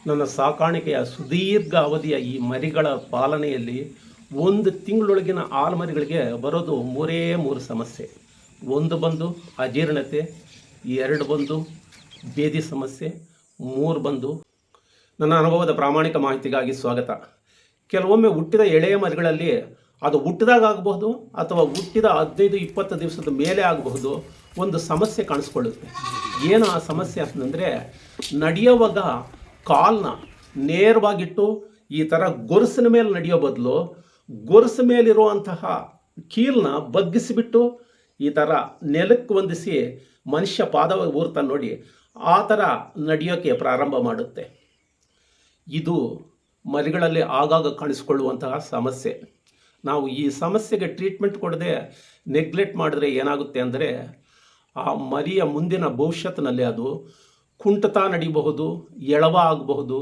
ನನ್ನ ಸಾಕಾಣಿಕೆಯ ಸುದೀರ್ಘ ಅವಧಿಯ ಈ ಮರಿಗಳ ಪಾಲನೆಯಲ್ಲಿ 1 ತಿಂಗಳೊಳಗಿನ ಮರಿಗಳಿಗೆ ಬರೋದು 3 ಸಮಸ್ಯೆ. 1 ಬಂದು ಅಜೀರ್ಣತೆ, 2 ಬಂದು ಬೇದಿ ಸಮಸ್ಯೆ, 3 ಬಂದು ನನ್ನ ಅನುಭವದ ಪ್ರಾಮಾಣಿಕ ಮಾಹಿತಿಗಾಗಿ ಸ್ವಾಗತ. ಕೆಲವೊಮ್ಮೆ ಹುಟ್ಟಿದ ಎಳೆಯ ಮರಿಗಳಲ್ಲಿ ಅದು ಹುಟ್ಟಿದಾಗ ಆಗಬಹುದು ಅಥವಾ ಹುಟ್ಟಿದ 15-20 ದಿವಸದ ಮೇಲೆ ಆಗಬಹುದು ಒಂದು ಸಮಸ್ಯೆ ಕಾಣಿಸ್ಕೊಳ್ಳುತ್ತೆ. ಏನು ಆ ಸಮಸ್ಯೆ ಅಂತಂದರೆ, ನಡೆಯುವಾಗ ಕಾಲನ್ನ ನೇರವಾಗಿಟ್ಟು ಈ ಥರ ಗೊರಸಿನ ಮೇಲೆ ನಡೆಯೋ ಬದಲು ಗೊರಸು ಮೇಲಿರುವಂತಹ ಕೀಲನ್ನ ಬಗ್ಗಿಸಿಬಿಟ್ಟು ಈ ಥರ ನೆಲಕ್ಕೆ ಹೊಂದಿಸಿ ಮನುಷ್ಯ ಪಾದ ಊರ್ತಾನೆ ನೋಡಿ, ಆ ಥರ ನಡೆಯೋಕ್ಕೆ ಪ್ರಾರಂಭ ಮಾಡುತ್ತೆ. ಇದು ಮರಿಗಳಲ್ಲಿ ಆಗಾಗ ಕಾಣಿಸ್ಕೊಳ್ಳುವಂತಹ ಸಮಸ್ಯೆ. ನಾವು ಈ ಸಮಸ್ಯೆಗೆ ಟ್ರೀಟ್ಮೆಂಟ್ ಕೊಡದೆ ನೆಗ್ಲೆಕ್ಟ್ ಮಾಡಿದ್ರೆ ಏನಾಗುತ್ತೆ ಅಂದರೆ, ಆ ಮರಿಯ ಮುಂದಿನ ಭವಿಷ್ಯತ್ತಿನಲ್ಲಿ ಅದು ಕುಂಟುತ ನಡಿಬಹುದು, ಎಳವ ಆಗಬಹುದು,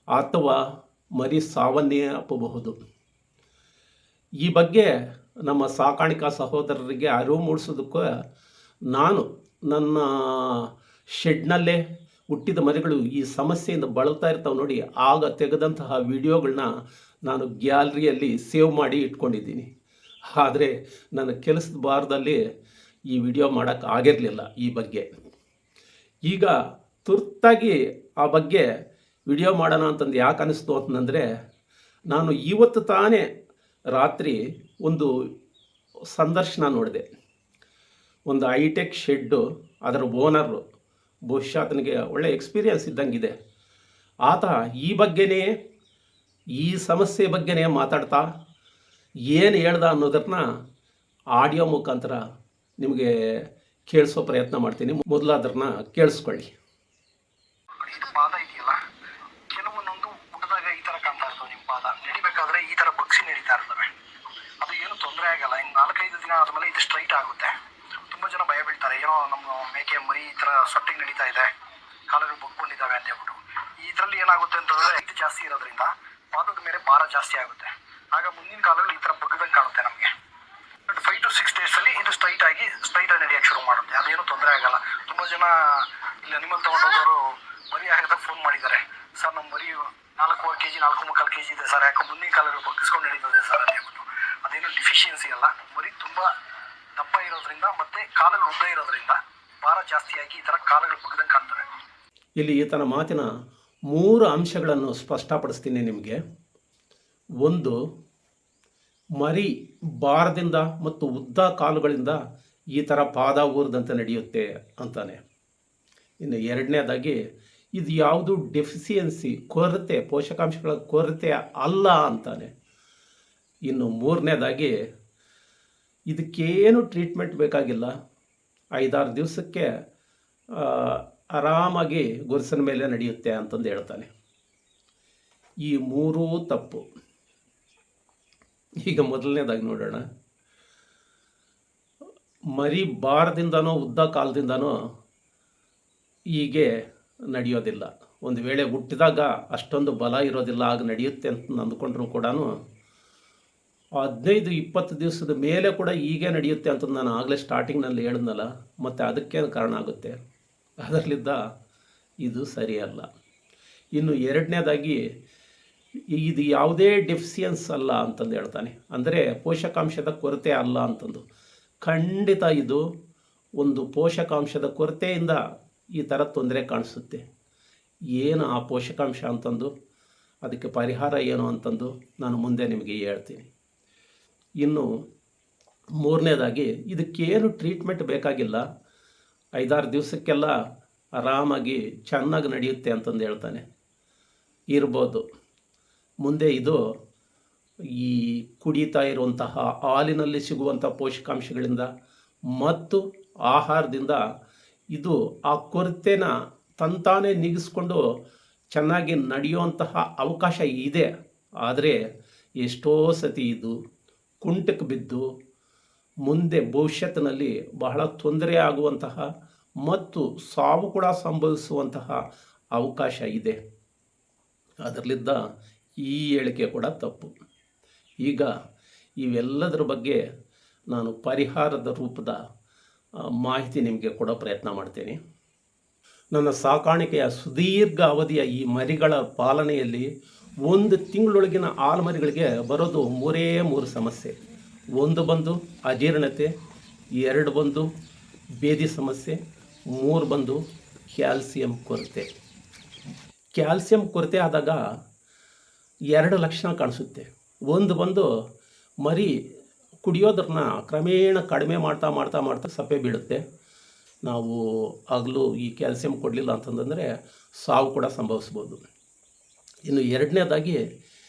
ಅಥವಾ ಮರಿ ಸಾವನ್ನೇ ಅಪ್ಪಬಹುದು. ಈ ಬಗ್ಗೆ ನಮ್ಮ ಸಾಕಾಣಿಕಾ ಸಹೋದರರಿಗೆ ಅರಿವು ಮೂಡಿಸೋದಕ್ಕೆ ನಾನು ನನ್ನ ಶೆಡ್ನಲ್ಲೇ ಹುಟ್ಟಿದ ಮರಿಗಳು ಈ ಸಮಸ್ಯೆಯಿಂದ ಬಳಲ್ತಾ ಇರ್ತಾವೆ ನೋಡಿ, ಆಗ ತೆಗೆದಂತಹ ವಿಡಿಯೋಗಳನ್ನ ನಾನು ಗ್ಯಾಲರಿಯಲ್ಲಿ ಸೇವ್ ಮಾಡಿ ಇಟ್ಕೊಂಡಿದ್ದೀನಿ. ಆದರೆ ನನ್ನ ಕೆಲಸದ ಭಾರದಲ್ಲಿ ಈ ವಿಡಿಯೋ ಮಾಡೋಕ್ಕೆ ಆಗಿರಲಿಲ್ಲ ಈ ಬಗ್ಗೆ. ಈಗ ತುರ್ತಾಗಿ ಆ ಬಗ್ಗೆ ವಿಡಿಯೋ ಮಾಡೋಣ ಅಂತಂದು ಯಾಕೆ ಅನ್ನಿಸ್ತು ಅಂತಂದರೆ, ನಾನು ಇವತ್ತು ತಾನೇ ರಾತ್ರಿ ಒಂದು ಸಂದರ್ಶನ ನೋಡಿದೆ. ಒಂದು ಹೈಟೆಕ್ ಶೆಡ್ಡು, ಅದರ ಓನರು ಬಹುಶಃ ಆತನಿಗೆ ಒಳ್ಳೆ ಎಕ್ಸ್ಪೀರಿಯನ್ಸ್ ಇದ್ದಂಗಿದೆ. ಆತ ಈ ಬಗ್ಗೆನೇ, ಈ ಸಮಸ್ಯೆ ಬಗ್ಗೆನೇ ಮಾತಾಡ್ತಾ ಏನು ಹೇಳ್ದ ಅನ್ನೋದನ್ನ ಆಡಿಯೋ ಮುಖಾಂತರ ನಿಮಗೆ ಕೇಳಿಸೋ ಪ್ರಯತ್ನ ಮಾಡ್ತೀನಿ. ಮೊದಲು ಅದನ್ನು ಕೇಳಿಸ್ಕೊಳ್ಳಿ. ಪಾದ ಇದೆಯಲ್ಲ, ಕೆಲವೊಂದೊಂದು ಹುಟ್ಟಿದಾಗ ಈ ತರ ಕಾಣ್ತಾ ಇರ್ತವೆ. ನಿಮ್ಮ ಪಾದ ನಡಿಬೇಕಾದ್ರೆ ಈ ತರ ಬಗ್ಸಿ ನಡೀತಾ ಇರ್ತವೆ. ಅದು ಏನು ತೊಂದರೆ ಆಗಲ್ಲ. ಇನ್ನು 4-5 ದಿನ ಆದ್ಮೇಲೆ ಇದು ಸ್ಟ್ರೈಟ್ ಆಗುತ್ತೆ. ತುಂಬಾ ಜನ ಭಯ ಬೀಳ್ತಾರೆ, ಏನೋ ನಮ್ಮ ಮೇಕೆ ಮರಿ ಈ ತರ ಸೊಟ್ಟಿಗೆ ನಡೀತಾ ಇದೆ, ಕಾಲುಗಳು ಬಗ್ಕೊಂಡಿದ್ದಾವೆ ಅಂತ ಹೇಳ್ಬಿಟ್ಟು. ಇದರಲ್ಲಿ ಏನಾಗುತ್ತೆ ಅಂತಂದ್ರೆ, ಇದು ಜಾಸ್ತಿ ಇರೋದ್ರಿಂದ ಪಾದದ ಮೇಲೆ ಭಾರ ಜಾಸ್ತಿ ಆಗುತ್ತೆ. ಆಗ ಮುಂದಿನ ಕಾಲಗಳು ಈ ತರ ಬಗ್ಗದಂಗೆ ಕಾಣುತ್ತೆ ನಮಗೆ. 5 to 6 days ಅಲ್ಲಿ ಇದು ಸ್ಟ್ರೈಟ್ ಆಗಿ ನಡೆಯಕ್ಕೆ ಶುರು ಮಾಡುತ್ತೆ. ಅದೇನು ತೊಂದರೆ ಆಗಲ್ಲ. ತುಂಬಾ ಜನ ಇಲ್ಲಿ ಅನಿಮಲ್ ತಗೊಂಡೋದವರು ಮರಿ ಆಗದಾಗ ಫೋನ್ ಮಾಡಿದ್ದಾರೆ, ಸರ್ ನಮ್ಮ ಮರಿ 4 kg 4.25 kg ಇದೆ ಸರ್, ಯಾಕೆ ಮುಂದಿನ ಕಾಲಗಳು ಬಗ್ಗಿಸ್ಕೊಂಡು ನಡೀತದೆ ಸರ್ ಅಂತ ಹೇಳ್ಬಿಟ್ಟು. ಅದೇನು ಡಿಫಿಷಿಯನ್ಸಿ ಅಲ್ಲ, ಮರಿ ತುಂಬಾ ದಪ್ಪ ಇರೋದ್ರಿಂದ ಮತ್ತೆ ಕಾಲುಗಳು ಉದ್ದ ಇರೋದ್ರಿಂದ ಭಾರ ಜಾಸ್ತಿಯಾಗಿ ಈ ತರ ಕಾಲುಗಳು ಬಗ್ಗದಂಗೆ ಕಾಣ್ತವೆ. ಇಲ್ಲಿ ಈತನ ಮಾತಿನ 3 ಅಂಶಗಳನ್ನು ಸ್ಪಷ್ಟಪಡಿಸ್ತೀನಿ ನಿಮಗೆ. 1, ಮರಿ ಭಾರದಿಂದ ಮತ್ತು ಉದ್ದ ಕಾಲುಗಳಿಂದ ಈ ಥರ ಪಾದ ಊರದಂತೆ ನಡೆಯುತ್ತೆ ಅಂತಾನೆ. ಇನ್ನು 2ನೇದಾಗಿ, ಇದು ಯಾವುದು ಡೆಫಿಸಿಯನ್ಸಿ, ಕೊರತೆ, ಪೋಷಕಾಂಶಗಳ ಕೊರತೆ ಅಲ್ಲ ಅಂತಾನೆ. ಇನ್ನು 3ನೇದಾಗಿ, ಇದಕ್ಕೇನು ಟ್ರೀಟ್ಮೆಂಟ್ ಬೇಕಾಗಿಲ್ಲ, 5-6 ದಿವಸಕ್ಕೆ ಆರಾಮಾಗಿ ಗೊರಸಿನ ಮೇಲೆ ನಡೆಯುತ್ತೆ ಅಂತಂದು ಹೇಳ್ತಾನೆ. ಈ 3 ತಪ್ಪು. ಈಗ ಮೊದಲನೇದಾಗಿ ನೋಡೋಣ. ಮರಿ ಭಾರದಿಂದನೋ ಉದ್ದ ಕಾಲದಿಂದನೋ ಹೀಗೆ ನಡೆಯೋದಿಲ್ಲ. ಒಂದು ವೇಳೆ ಹುಟ್ಟಿದಾಗ ಅಷ್ಟೊಂದು ಬಲ ಇರೋದಿಲ್ಲ, ಆಗ ನಡೆಯುತ್ತೆ ಅಂತ ಅಂದ್ಕೊಂಡ್ರೂ ಕೂಡ 15-20 ದಿವಸದ ಮೇಲೆ ಕೂಡ ಹೀಗೆ ನಡೆಯುತ್ತೆ ಅಂತ ನಾನು ಆಗಲೇ ಸ್ಟಾರ್ಟಿಂಗ್ನಲ್ಲಿ ಹೇಳಿದ್ನಲ್ಲ, ಮತ್ತು ಅದಕ್ಕೇನು ಕಾರಣ ಆಗುತ್ತೆ. ಅದರಲ್ಲಿದ್ದ ಇದು ಸರಿಯಲ್ಲ. ಇನ್ನು 2ನೇದಾಗಿ, ಇದು ಯಾವುದೇ ಡೆಫಿಸಿಯನ್ಸ್ ಅಲ್ಲ ಅಂತಂದು ಹೇಳ್ತಾನೆ, ಅಂದರೆ ಪೋಷಕಾಂಶದ ಕೊರತೆ ಅಲ್ಲ ಅಂತಂದು. ಖಂಡಿತ ಇದು ಒಂದು ಪೋಷಕಾಂಶದ ಕೊರತೆಯಿಂದ ಈ ಥರ ತೊಂದರೆ ಕಾಣಿಸುತ್ತೆ. ಏನು ಆ ಪೋಷಕಾಂಶ ಅಂತಂದು, ಅದಕ್ಕೆ ಪರಿಹಾರ ಏನು ಅಂತಂದು ನಾನು ಮುಂದೆ ನಿಮಗೆ ಹೇಳ್ತೀನಿ. ಇನ್ನು 3ನೇದಾಗಿ, ಇದಕ್ಕೇನು ಟ್ರೀಟ್ಮೆಂಟ್ ಬೇಕಾಗಿಲ್ಲ, 5-6 ದಿವಸಕ್ಕೆಲ್ಲ ಆರಾಮಾಗಿ ಚೆನ್ನಾಗಿ ನಡೆಯುತ್ತೆ ಅಂತಂದು ಹೇಳ್ತಾನೆ. ಇರ್ಬೋದು. ಮುಂದೆ ಇದು ಈ ಕುಡಿತಾ ಇರುವಂತಹ ಹಾಲಿನಲ್ಲಿ ಸಿಗುವಂಥ ಪೋಷಕಾಂಶಗಳಿಂದ ಮತ್ತು ಆಹಾರದಿಂದ ಇದು ಆ ಕೊರತೆನ ತಂತಾನೇ ನೀಗಿಸ್ಕೊಂಡು ಚೆನ್ನಾಗಿ ನಡೆಯುವಂತಹ ಅವಕಾಶ ಇದೆ. ಆದರೆ ಎಷ್ಟೋ ಸತಿ ಇದು ಕುಂಟಕ್ಕೆ ಬಿದ್ದು ಮುಂದೆ ಭವಿಷ್ಯತ್ತಿನಲ್ಲಿ ಬಹಳ ತೊಂದರೆ ಆಗುವಂತಹ ಮತ್ತು ಸಾವು ಕೂಡ ಸಂಭವಿಸುವಂತಹ ಅವಕಾಶ ಇದೆ. ಅದರಲ್ಲಿದ್ದ ಈ ಹೇಳಿಕೆ ಕೂಡ ತಪ್ಪು. ಈಗ ಇವೆಲ್ಲದರ ಬಗ್ಗೆ ನಾನು ಪರಿಹಾರದ ರೂಪದ ಮಾಹಿತಿ ನಿಮಗೆ ಕೊಡೋ ಪ್ರಯತ್ನ ಮಾಡ್ತೀನಿ. ನನ್ನ ಸಾಕಾಣಿಕೆಯ ಸುದೀರ್ಘ ಅವಧಿಯ ಈ ಮರಿಗಳ ಪಾಲನೆಯಲ್ಲಿ 1 ತಿಂಗಳೊಳಗಿನ ಆಲ್ಮರಿಗಳಿಗೆ ಬರೋದು 3 ಸಮಸ್ಯೆ. 1 ಬಂದು ಅಜೀರ್ಣತೆ, 2 ಬಂದು ಬೇದಿ ಸಮಸ್ಯೆ, 3 ಬಂದು ಕ್ಯಾಲ್ಸಿಯಂ ಕೊರತೆ. ಕ್ಯಾಲ್ಸಿಯಂ ಕೊರತೆ ಆದಾಗ 2 ಲಕ್ಷಣ ಕಾಣಿಸುತ್ತೆ. 1 ಬಂದು ಮರಿ ಕುಡಿಯೋದನ್ನ ಕ್ರಮೇಣ ಕಡಿಮೆ ಮಾಡ್ತಾ ಮಾಡ್ತಾ ಮಾಡ್ತಾ ಸಪ್ಪೆ ಬೀಳುತ್ತೆ. ನಾವು ಆಗಲೂ ಈ ಕ್ಯಾಲ್ಸಿಯಂ ಕೊಡಲಿಲ್ಲ ಅಂತಂದರೆ ಸಾವು ಕೂಡ ಸಂಭವಿಸ್ಬೋದು. ಇನ್ನು 2ನೇದಾಗಿ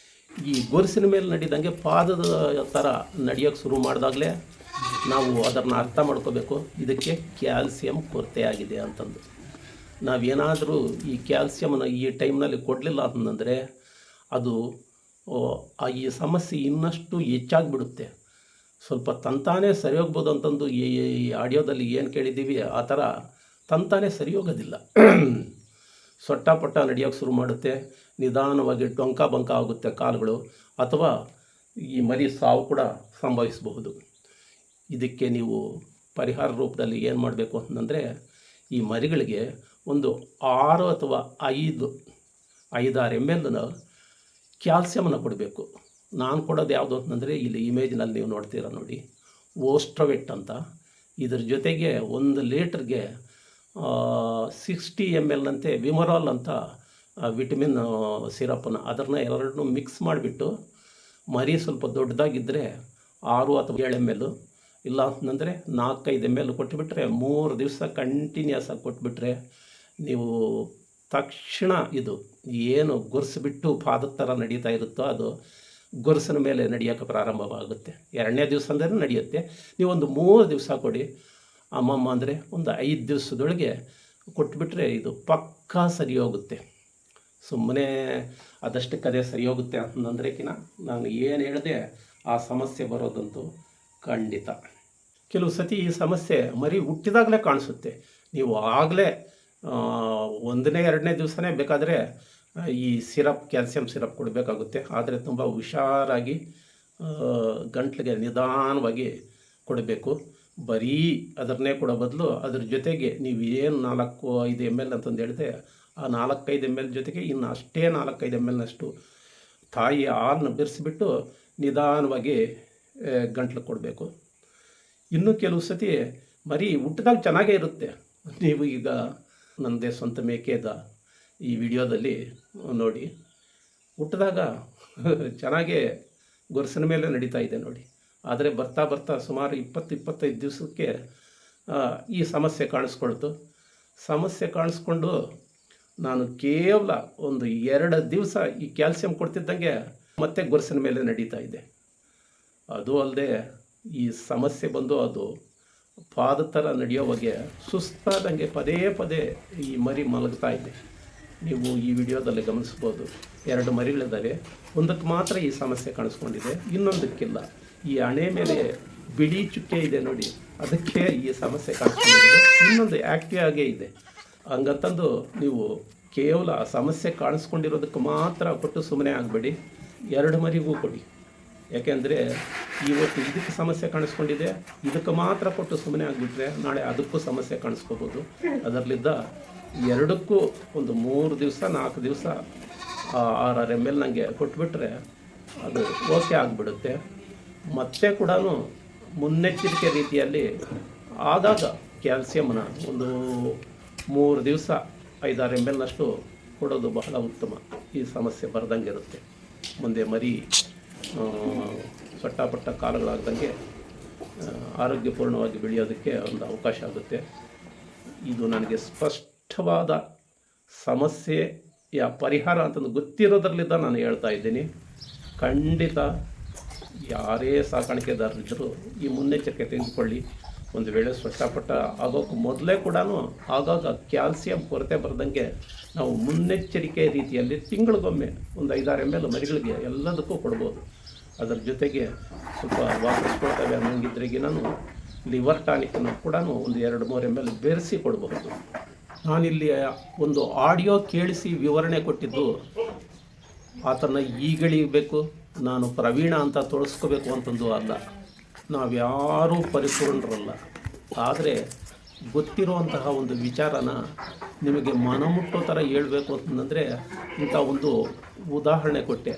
ಈ ಗೊರಸಿನ ಮೇಲೆ ನಡಿದಂಗೆ ಪಾದದ ಥರ ನಡೆಯೋಕ್ಕೆ ಶುರು ಮಾಡಿದಾಗಲೇ ನಾವು ಅದನ್ನು ಅರ್ಥ ಮಾಡ್ಕೋಬೇಕು, ಇದಕ್ಕೆ ಕ್ಯಾಲ್ಸಿಯಂ ಕೊರತೆ ಆಗಿದೆ ಅಂತಂದು. ನಾವೇನಾದರೂ ಈ ಕ್ಯಾಲ್ಸಿಯಮನ್ನು ಈ ಟೈಮ್ನಲ್ಲಿ ಕೊಡಲಿಲ್ಲ ಅಂತಂದರೆ ಅದು ಈ ಸಮಸ್ಯೆ ಇನ್ನಷ್ಟು ಹೆಚ್ಚಾಗಿಬಿಡುತ್ತೆ. ಸ್ವಲ್ಪ ತಂತಾನೇ ಸರಿ ಹೋಗ್ಬೋದು ಅಂತಂದು ಈ ಆಡಿಯೋದಲ್ಲಿ ಏನು ಕೇಳಿದ್ದೀವಿ ಆ ಥರ ತಂತಾನೇ ಸರಿ ಹೋಗೋದಿಲ್ಲ. ಸೊಟ್ಟಪಟ್ಟ ನಡೆಯೋಕ್ಕೆ ಶುರು ಮಾಡುತ್ತೆ, ನಿಧಾನವಾಗಿ ಟೊಂಕ ಬಂಕ ಆಗುತ್ತೆ ಕಾಲುಗಳು, ಅಥವಾ ಈ ಮರಿ ಸಾವು ಕೂಡ ಸಂಭವಿಸಬಹುದು. ಇದಕ್ಕೆ ನೀವು ಪರಿಹಾರ ರೂಪದಲ್ಲಿ ಏನು ಮಾಡಬೇಕು ಅಂತಂದರೆ, ಈ ಮರಿಗಳಿಗೆ ಒಂದು 6 ಅಥವಾ 5-6 ml ಕ್ಯಾಲ್ಸಿಯಮನ್ನು ಕೊಡಬೇಕು. ನಾನು ಕೊಡೋದು ಯಾವುದು ಅಂತಂದರೆ, ಇಲ್ಲಿ ಇಮೇಜ್ನಲ್ಲಿ ನೀವು ನೋಡ್ತೀರಾ ನೋಡಿ, ಓಸ್ಟ್ರವೆಟ್ ಅಂತ. ಇದ್ರ ಜೊತೆಗೆ 1 ಲೀಟ್ರಿಗೆ 60 ml ಅಂತೆ ವಿಮರಾಲ್ ಅಂತ ವಿಟಮಿನ್ ಸಿರಪ್ಪನ್ನು ಅದನ್ನು ಎರಡನ್ನೂ ಮಿಕ್ಸ್ ಮಾಡಿಬಿಟ್ಟು ಮರಿ ಸ್ವಲ್ಪ ದೊಡ್ಡದಾಗಿದ್ದರೆ 6 ಅಥವಾ 7 ml, ಇಲ್ಲ ಅಂತಂದರೆ 4-5 ml ಕೊಟ್ಟುಬಿಟ್ರೆ 3 ದಿವಸ ಕಂಟಿನ್ಯೂಸ್ ಆಗಿ ಕೊಟ್ಬಿಟ್ರೆ ನೀವು ತಕ್ಷಣ ಇದು ಏನು ಗೊರೆಸ್ಬಿಟ್ಟು ಪಾದದ ಥರ ನಡೀತಾ ಇರುತ್ತೋ ಅದು ಗೊರಸಿನ ಮೇಲೆ ನಡೆಯೋಕ್ಕೆ ಪ್ರಾರಂಭವಾಗುತ್ತೆ. 2ನೇ ದಿವಸ ಅಂದರೆ ನಡೆಯುತ್ತೆ. ನೀವೊಂದು 3 ದಿವಸ ಕೊಡಿ ಅಮ್ಮಮ್ಮ, ಅಂದರೆ ಒಂದು 5 ದಿವಸದೊಳಗೆ ಕೊಟ್ಬಿಟ್ರೆ ಇದು ಪಕ್ಕಾ ಸರಿ ಹೋಗುತ್ತೆ. ಸುಮ್ಮನೆ ಅದಷ್ಟಕ್ಕದೇ ಸರಿ ಹೋಗುತ್ತೆ ಅಂತಂದ್ರೆಕಿನ ನಾನು ಏನು ಹೇಳಿದೆ ಆ ಸಮಸ್ಯೆ ಬರೋದಂತೂ ಖಂಡಿತ. ಕೆಲವು ಸತಿ ಈ ಸಮಸ್ಯೆ ಮರಿ ಹುಟ್ಟಿದಾಗಲೇ ಕಾಣಿಸುತ್ತೆ. ನೀವು ಆಗಲೇ 1ನೇ 2ನೇ ದಿವಸನೇ ಬೇಕಾದರೆ ಈ ಸಿರಪ್, ಕ್ಯಾಲ್ಸಿಯಂ ಸಿರಪ್ ಕೊಡಬೇಕಾಗುತ್ತೆ. ಆದರೆ ತುಂಬ ಹುಷಾರಾಗಿ ಗಂಟ್ಲಿಗೆ ನಿಧಾನವಾಗಿ ಕೊಡಬೇಕು. ಬರೀ ಅದನ್ನೇ ಕೊಡೋ ಬದಲು ಅದ್ರ ಜೊತೆಗೆ ನೀವು ಏನು 4-5 ml ಅಂತಂದು ಹೇಳಿದೆ, ಆ 4-5 ml ಜೊತೆಗೆ ಇನ್ನು ಅಷ್ಟೇ 4-5 ml ತಾಯಿ ಹಾಲನ್ನ ಬೆರೆಸಿಬಿಟ್ಟು ನಿಧಾನವಾಗಿ ಗಂಟ್ಲು ಕೊಡಬೇಕು. ಇನ್ನು ಕೆಲವು ಸತಿ ಮರಿ ಹುಟ್ಟಿದಾಗ ಚೆನ್ನಾಗೇ ಇರುತ್ತೆ. ನೀವು ಈಗ ನನ್ನದೇ ಸ್ವಂತ ಮೇಕೆದ ಈ ವಿಡಿಯೋದಲ್ಲಿ ನೋಡಿ, ಹುಟ್ಟಿದಾಗ ಚೆನ್ನಾಗೇ ಗೊರಸಿನ ಮೇಲೆ ನಡೀತಾ ಇದೆ ನೋಡಿ. ಆದರೆ ಬರ್ತಾ ಬರ್ತಾ ಸುಮಾರು 20-25 ದಿವಸಕ್ಕೆ ಈ ಸಮಸ್ಯೆ ಕಾಣಿಸ್ಕೊಳ್ತು. ಸಮಸ್ಯೆ ಕಾಣಿಸ್ಕೊಂಡು ನಾನು ಕೇವಲ ಒಂದು 2 ದಿವಸ ಈ ಕ್ಯಾಲ್ಸಿಯಂ ಕೊಡ್ತಿದ್ದಂಗೆ ಮತ್ತೆ ಗೊರಸಿನ ಮೇಲೆ ನಡೀತಾ ಇದೆ. ಅದು ಅಲ್ಲದೆ ಈ ಸಮಸ್ಯೆ ಬಂದು ಅದು ಪಾದ ಥರ ನಡೆಯೋವಾಗೆ ಸುಸ್ತಾದಂಗೆ ಪದೇ ಪದೇ ಈ ಮರಿ ಮಲಗ್ತಾ ಇದೆ. ನೀವು ಈ ವಿಡಿಯೋದಲ್ಲಿ ಗಮನಿಸ್ಬೋದು, 2 ಮರಿಗಳಿದ್ದಾವೆ. ಒಂದಕ್ಕೆ ಮಾತ್ರ ಈ ಸಮಸ್ಯೆ ಕಾಣಿಸ್ಕೊಂಡಿದೆ, ಇನ್ನೊಂದಕ್ಕಿಲ್ಲ. ಈ ಹಣೆ ಮೇಲೆ ಬಿಳಿ ಚುಕ್ಕೆ ಇದೆ ನೋಡಿ, ಅದಕ್ಕೆ ಈ ಸಮಸ್ಯೆ ಕಾಣಿಸ್ಕೊಂಡಿದೆ. ಇನ್ನೊಂದು ಆ್ಯಕ್ಟಿವ್ ಆಗೇ ಇದೆ. ಹಂಗಂತಂದು ನೀವು ಕೇವಲ ಸಮಸ್ಯೆ ಕಾಣಿಸ್ಕೊಂಡಿರೋದಕ್ಕೆ ಮಾತ್ರ ಕೊಟ್ಟು ಸುಮ್ಮನೆ ಆಗಬೇಡಿ, 2 ಮರಿಗೂ ಕೊಡಿ. ಯಾಕೆಂದರೆ ಇವತ್ತು ಇದಕ್ಕೆ ಸಮಸ್ಯೆ ಕಾಣಿಸ್ಕೊಂಡಿದೆ, ಇದಕ್ಕೆ ಮಾತ್ರ ಕೊಟ್ಟು ಸುಮ್ಮನೆ ಆಗಿಬಿಟ್ರೆ ನಾಳೆ ಅದಕ್ಕೂ ಸಮಸ್ಯೆ ಕಾಣಿಸ್ಕೋಬೋದು. ಅದರಲ್ಲಿದ್ದ 2ಕ್ಕೂ ಒಂದು 3 ದಿವಸ 4 ದಿವಸ 6 ml ನನಗೆ ಕೊಟ್ಬಿಟ್ರೆ ಅದು ಓಕೆ ಆಗಿಬಿಡುತ್ತೆ. ಮತ್ತೆ ಕೂಡ ಮುನ್ನೆಚ್ಚರಿಕೆ ರೀತಿಯಲ್ಲಿ ಆಗಾಗ ಕ್ಯಾಲ್ಸಿಯಮ್ನ ಒಂದು 3 ದಿವಸ 5-6 ml ಕೊಡೋದು ಬಹಳ ಉತ್ತಮ. ಈ ಸಮಸ್ಯೆ ಬರ್ದಂಗೆ ಇರುತ್ತೆ. ಮುಂದೆ ಮರಿ ಸೊಟ್ಟಪಟ್ಟ ಕಾಲಗಳಾಗ್ದಂಗೆ ಆರೋಗ್ಯಪೂರ್ಣವಾಗಿ ಬೆಳೆಯೋದಕ್ಕೆ ಒಂದು ಅವಕಾಶ ಆಗುತ್ತೆ. ಇದು ನನಗೆ ಸ್ಪಷ್ಟವಾದ ಸಮಸ್ಯೆಯ ಪರಿಹಾರ ಅಂತಂದು ಗೊತ್ತಿರೋದ್ರಲ್ಲಿದ್ದ ನಾನು ಹೇಳ್ತಾ ಇದ್ದೀನಿ. ಖಂಡಿತ ಯಾರೇ ಸಾಕಾಣಿಕೆದಾರರಿದ್ದರೂ ಈ ಮುನ್ನೆಚ್ಚರಿಕೆ ತೆಗೆದುಕೊಳ್ಳಿ. ಒಂದು ವೇಳೆ ಸೊಟ್ಟಪಟ್ಟ ಆಗೋಕ್ಕೆ ಮೊದಲೇ ಕೂಡ ಆಗಾಗ ಕ್ಯಾಲ್ಸಿಯಂ ಕೊರತೆ ಬರ್ದಂಗೆ ನಾವು ಮುನ್ನೆಚ್ಚರಿಕೆ ರೀತಿಯಲ್ಲಿ ತಿಂಗಳಿಗೊಮ್ಮೆ ಒಂದು 5-6 ml ಮರಿಗಳಿಗೆ ಎಲ್ಲದಕ್ಕೂ ಕೊಡ್ಬೋದು. ಅದರ ಜೊತೆಗೆ ಸ್ವಲ್ಪ ವಾಪಸ್ಕೊಳ್ತವೆ ಅನ್ನೋಂಗಿದ್ರೆಗೆ ನಾನು ಲಿವರ್ ಟಾನಿಕನ್ನು ಕೂಡ ಒಂದು 2-3 ml ಬೆರೆಸಿ ಕೊಡಬಹುದು. ನಾನಿಲ್ಲಿ ಒಂದು ಆಡಿಯೋ ಕೇಳಿಸಿ ವಿವರಣೆ ಕೊಟ್ಟಿದ್ದು ಆತನ ಈಗಳಿಬೇಕು, ನಾನು ಪ್ರವೀಣ ಅಂತ ತೋರಿಸ್ಕೋಬೇಕು ಅಂತಂದು ಅಲ್ಲ. ನಾವ್ಯಾರೂ ಪರಿಪೂರ್ಣರಲ್ಲ. ಆದರೆ ಗೊತ್ತಿರುವಂತಹ ಒಂದು ವಿಚಾರನ ನಿಮಗೆ ಮನಮುಟ್ಟೋ ಥರ ಹೇಳ್ಬೇಕು ಅಂತಂದರೆ ಇಂಥ ಒಂದು ಉದಾಹರಣೆ ಕೊಟ್ಟೆ.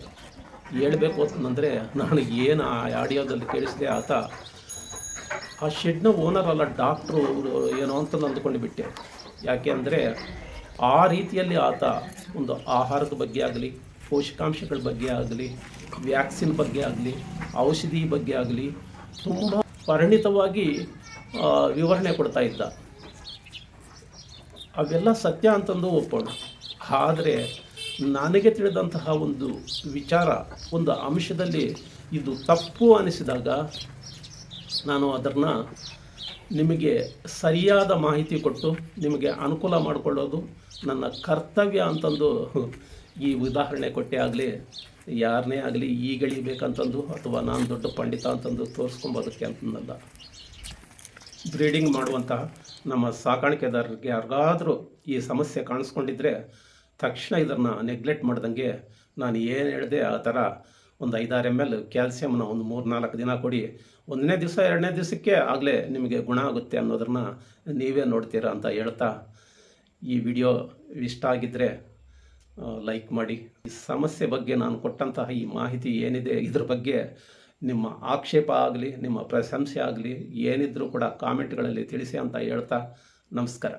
ಹೇಳ್ಬೇಕು ಅಂತಂದರೆ ನಾನು ಏನು ಆ ಆಡಿಯೋದಲ್ಲಿ ಕೇಳಿಸಿದೆ, ಆತ ಆ ಶೆಡ್ನ ಓನರ್ ಅಲ್ಲ, ಡಾಕ್ಟ್ರು ಏನೋ ಅಂತ ಅಂದ್ಕೊಂಡು ಬಿಟ್ಟೆ. ಯಾಕೆ ಅಂದರೆ ಆ ರೀತಿಯಲ್ಲಿ ಆತ ಒಂದು ಆಹಾರದ ಬಗ್ಗೆ ಆಗಲಿ, ಪೋಷಕಾಂಶಗಳ ಬಗ್ಗೆ ಆಗಲಿ, ವ್ಯಾಕ್ಸಿನ್ ಬಗ್ಗೆ ಆಗಲಿ, ಔಷಧಿ ಬಗ್ಗೆ ಆಗಲಿ ತುಂಬ ಪರಿಣಿತವಾಗಿ ವಿವರಣೆ ಕೊಡ್ತಾ ಇದ್ದ. ಅವೆಲ್ಲ ಸತ್ಯ ಅಂತಂದು ಒಪ್ಪೋಣ. ಆದರೆ ನನಗೆ ತಿಳಿದಂತಹ ಒಂದು ವಿಚಾರ, ಒಂದು ಅಂಶದಲ್ಲಿ ಇದು ತಪ್ಪು ಅನಿಸಿದಾಗ ನಾನು ಅದನ್ನು ನಿಮಗೆ ಸರಿಯಾದ ಮಾಹಿತಿ ಕೊಟ್ಟು ನಿಮಗೆ ಅನುಕೂಲ ಮಾಡಿಕೊಳ್ಳೋದು ನನ್ನ ಕರ್ತವ್ಯ ಅಂತಂದು ಈ ಉದಾಹರಣೆ ಕೊಟ್ಟೆ ಆಗಲಿ, ಯಾರನ್ನೇ ಆಗಲಿ ಈಗಳಿಬೇಕಂತಂದು ಅಥವಾ ನಾನು ದೊಡ್ಡ ಪಂಡಿತ ಅಂತಂದು ತೋರಿಸ್ಕೊಬೋದಕ್ಕೆ ಅಂತಂದಲ್ಲ. ಬ್ರೀಡಿಂಗ್ ಮಾಡುವಂತಹ ನಮ್ಮ ಸಾಕಾಣಿಕೆದಾರರಿಗೆ ಯಾರಿಗಾದರೂ ಈ ಸಮಸ್ಯೆ ಕಾಣಿಸ್ಕೊಂಡಿದ್ರೆ ತಕ್ಷಣ ಇದನ್ನು ನೆಗ್ಲೆಕ್ಟ್ ಮಾಡ್ದಂಗೆ ನಾನು ಏನು ಹೇಳಿದೆ ಆ ಥರ ಒಂದು 5-6 ml ಕ್ಯಾಲ್ಸಿಯಮ್ನ ಒಂದು 3-4 ದಿನ ಕೊಡಿ. 1ನೇ ದಿವಸ 2ನೇ ದಿವಸಕ್ಕೆ ಆಗಲೇ ನಿಮಗೆ ಗುಣ ಆಗುತ್ತೆ ಅನ್ನೋದನ್ನು ನೀವೇ ನೋಡ್ತೀರಾ ಅಂತ ಹೇಳ್ತಾ, ಈ ವಿಡಿಯೋ ಇಷ್ಟ ಆಗಿದ್ದರೆ ಲೈಕ್ ಮಾಡಿ. ಈ ಸಮಸ್ಯೆ ಬಗ್ಗೆ ನಾನು ಕೊಟ್ಟಂತಹ ಈ ಮಾಹಿತಿ ಏನಿದೆ ಇದ್ರ ಬಗ್ಗೆ ನಿಮ್ಮ ಆಕ್ಷೇಪ ಆಗಲಿ, ನಿಮ್ಮ ಪ್ರಶಂಸೆ ಆಗಲಿ ಏನಿದ್ರೂ ಕೂಡ ಕಾಮೆಂಟ್ಗಳಲ್ಲಿ ತಿಳಿಸಿ ಅಂತ ಹೇಳ್ತಾ ನಮಸ್ಕಾರ.